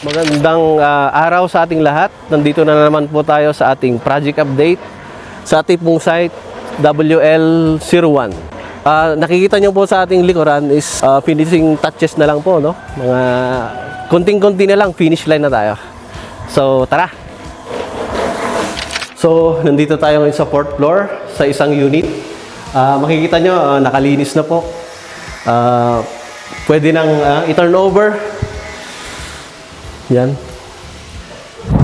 Magandang araw sa ating lahat. Nandito na naman po tayo sa ating project update sa ating pong site WL01. Nakikita nyo po sa ating likuran is finishing touches na lang po, no? Mga konting-konti na lang, finish line na tayo. So, tara! So, nandito tayo ngayon sa 4th floor sa isang unit. Makikita nyo, nakalinis na po. Pwede nang i-turn over. Yan.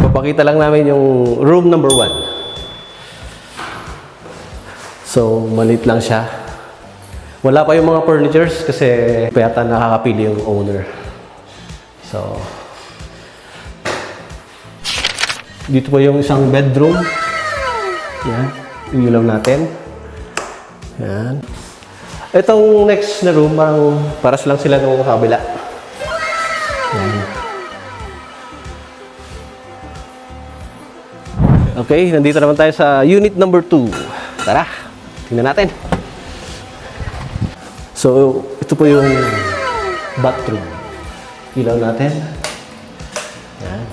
Papakita lang namin yung room number 1. So, maliit lang siya. Wala pa yung mga furnitures kasi payata nakakapili yung owner. So, dito po yung isang bedroom. Yan. Ilaw natin. Yan. Itong next na room, paras lang sila ng kabila. Yan. Okay, nandito naman tayo sa unit number 2. Tara, tingnan natin. So, ito po yung bathroom. Ilaw natin. Yan.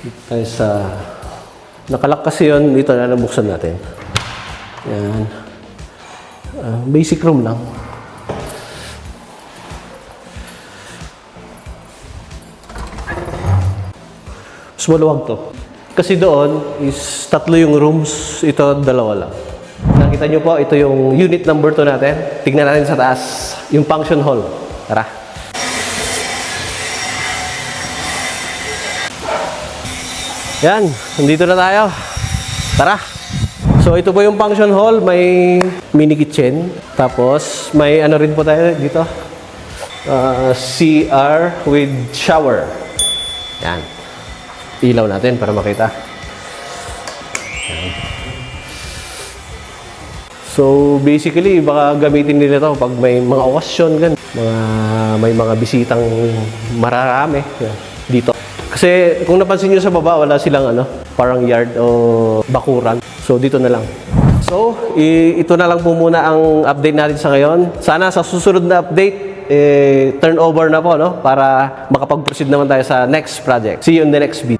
Dito tayo sa... Nakalak kasi yun. Dito na nabuksan natin. Yan. Basic room lang. Mas maluwag to. Kasi doon is 3 yung rooms, ito 2 lang. Nakita nyo po, ito yung unit number 2 natin. Tignan natin sa taas, yung function hall. Tara. Yan, nandito na tayo. Tara. So ito po yung function hall, may mini kitchen. Tapos may ano rin po tayo dito. CR with shower. Yan. Ilaw natin para makita. Yan. So basically baka gamitin nila to pag may mga okasyon gan, may mga bisitang mararami dito. Kasi kung napansin niyo sa baba wala silang parang yard o bakuran. So dito na lang. So ito na lang po muna ang update natin sa ngayon. Sana sa susunod na update turn over na po, no, para makapag-proceed naman tayo sa next project. See you in the next video.